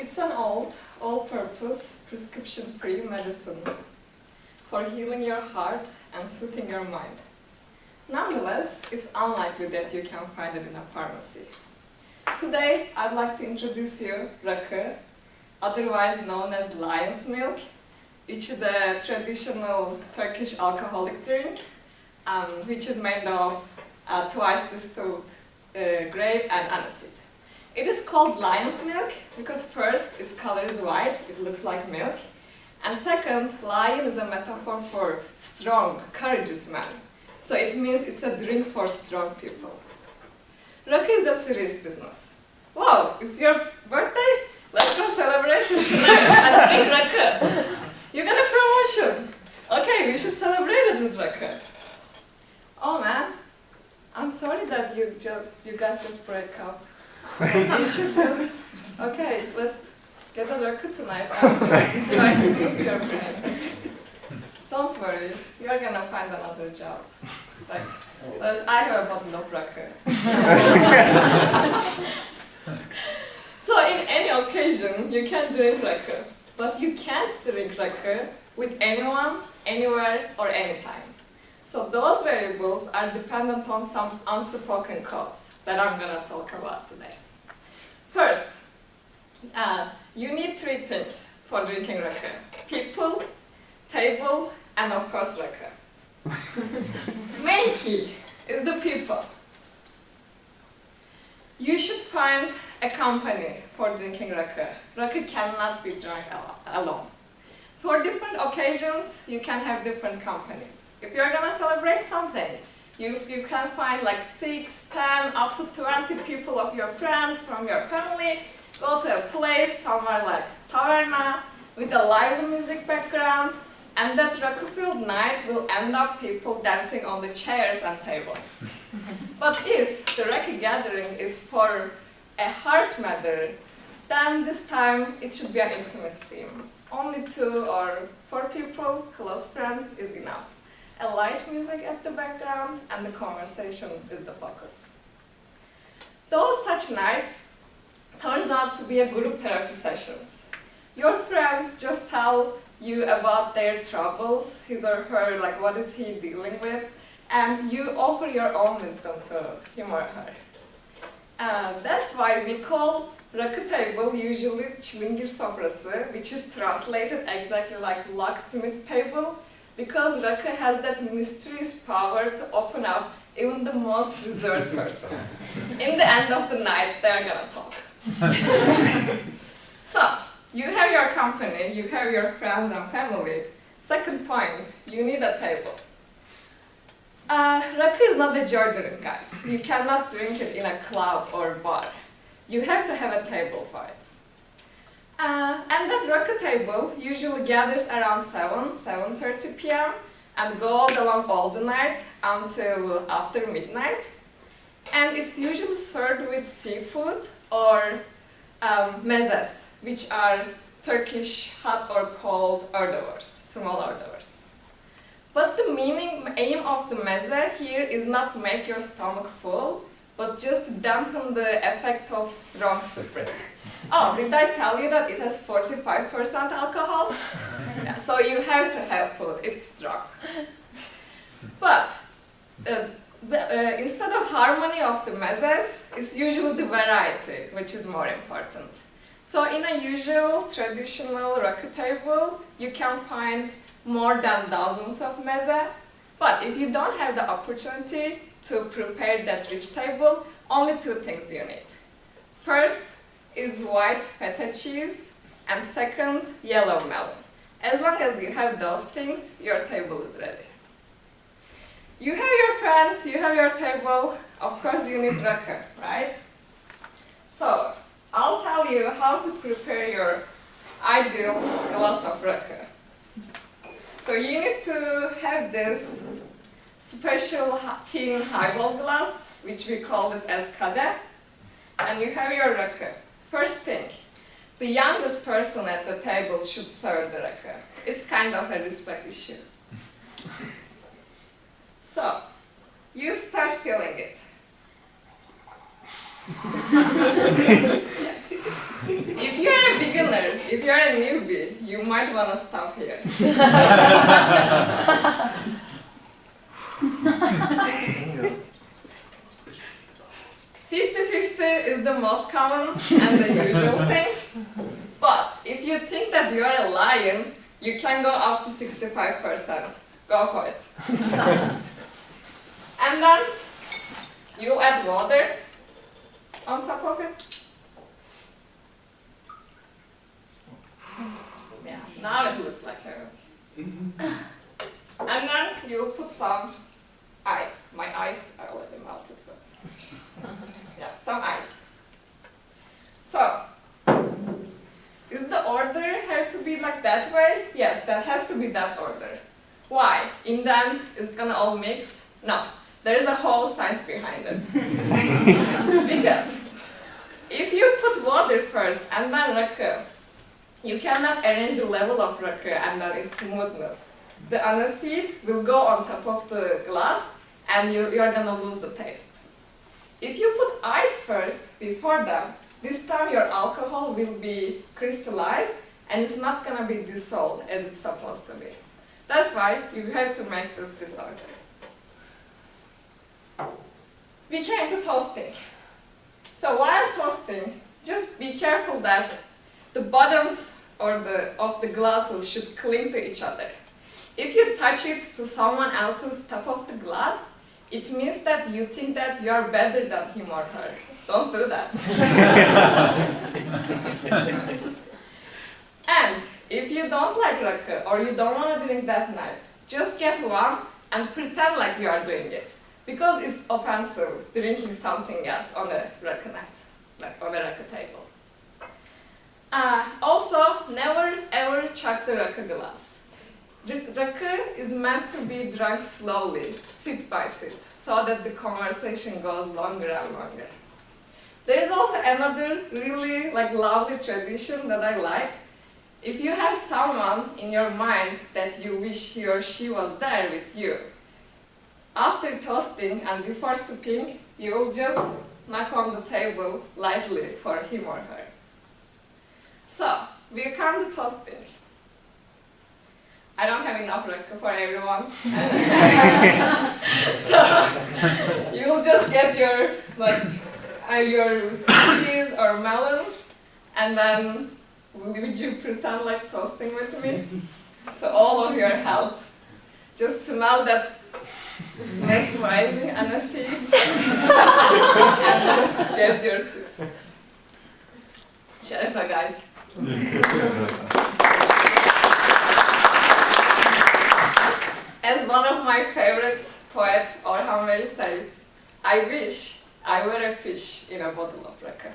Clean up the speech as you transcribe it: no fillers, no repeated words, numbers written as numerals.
It's an old, all-purpose, prescription-free medicine for healing your heart and soothing your mind. Nonetheless, it's unlikely that you can find it in a pharmacy. Today, I'd like to introduce you Raki, otherwise known as lion's milk, which is a traditional Turkish alcoholic drink, which is made of twice distilled grape and aniseed. It is called lion's milk because first, its color is white, it looks like milk, and second, lion is a metaphor for strong, courageous man. So it means it's a drink for strong people. Raki is a serious business. Wow, it's your birthday? Let's go celebrate it tonight and drink Raki. You got a promotion. Okay, we should celebrate it with Raki. Oh man, I'm sorry that you guys just break up. You should just, okay, let's get a Raki tonight and just try to build your friend. Don't worry, you're gonna find another job. Like, I have a bottle of Raki. So in any occasion, you can drink Raki, but you can't drink Raki with anyone, anywhere, or anytime. So those variables are dependent on some unspoken codes that I'm gonna talk about today. First, you need three things for drinking Raki: people, table, and of course Raki. Main key is the people. You should find a company for drinking Raki. Raki cannot be drunk alone. For different occasions, you can have different companies. If you're gonna celebrate something, you can find like 6, 10, up to 20 people of your friends from your family, go to a place somewhere like taverna with a live music background, and that Raki-filled night will end up people dancing on the chairs and tables. But if the Raki gathering is for a heart matter, then this time it should be an intimate scene. Only 2 or 4 people, close friends, is enough. A light music at the background and the conversation is the focus. Those such nights turns out to be a group therapy sessions. Your friends just tell you about their troubles, his or her, like what is he dealing with, and you offer your own wisdom to him or her. That's why we call Raki table usually çilingir sofrası, which is translated exactly like locksmith's table, because Raki has that mysterious power to open up even the most reserved person. In the end of the night, they're gonna talk. So, you have your company, you have your friends and family. Second point, you need a table. Raki is not a joy drink, guys. You cannot drink it in a club or bar. You have to have a table for it. And that Raki table usually gathers around 7:30 p.m. and goes along all the night until after midnight. And it's usually served with seafood or mezes, which are Turkish hot or cold hors d'oeuvres, small hors d'oeuvres. But the aim of the meze here is not make your stomach full, but just dampen the effect of strong spirit. Oh, did I tell you that it has 45% alcohol? Yeah, so you have to have food, it's strong. But instead of harmony of the mezes, it's usually the variety, which is more important. So in a usual traditional Raki table, you can find more than dozens of meze, but if you don't have the opportunity to prepare that rich table, only 2 things you need. First is white feta cheese, and second, yellow melon. As long as you have those things, your table is ready. You have your friends, you have your table, of course you need Raki, right? So, I'll tell you how to prepare your ideal glass of Raki. So you need to have this special tin highball glass, which we call it as kade, and you have your Raki. First thing, the youngest person at the table should serve the Raki. It's kind of a respect issue. So, you start filling it. Yes. If you are a bigger if you're a newbie, you might want to stop here. 50-50 is the most common and the usual thing. But if you think that you are a lion, you can go up to 65%. Go for it. And then you add water on top of it. Yeah, now it looks like a... And then you put some ice. My ice are already melted, but yeah, some ice. So, is the order have to be like that way? Yes, that has to be that order. Why? In the end, it's gonna all mix? No, there is a whole science behind it. Because if you put water first and then rakı, you cannot arrange the level of rakı and then its smoothness. The aniseed will go on top of the glass and you're gonna lose the taste. If you put ice first before them, this time your alcohol will be crystallized and it's not gonna be dissolved as it's supposed to be. That's why you have to make this disorder. We came to toasting. So while toasting, just be careful that the bottoms of the glasses should cling to each other. If you touch it to someone else's top of the glass, it means that you think that you are better than him or her. Don't do that. And if you don't like rakı or you don't want to drink that night, just get one and pretend like you are doing it. Because it's offensive drinking something else on a rakı night, like on a rakı table. Also, never ever chuck the rakı glass. Rakı is meant to be drunk slowly, sip by sip, so that the conversation goes longer and longer. There is also another really lovely tradition that I like. If you have someone in your mind that you wish he or she was there with you, after toasting and before sipping, you will just knock on the table lightly for him or her. So, we come to toasting. I don't have enough rakı for everyone. So, you'll just get your cheese or melon, and then would you pretend like toasting with me? To all of your health. Just smell that mesmerizing aniseed and get your soup. Şerefe guys. As one of my favorite poets, Orhan Veli says, I wish I were a fish in a bottle of rakı.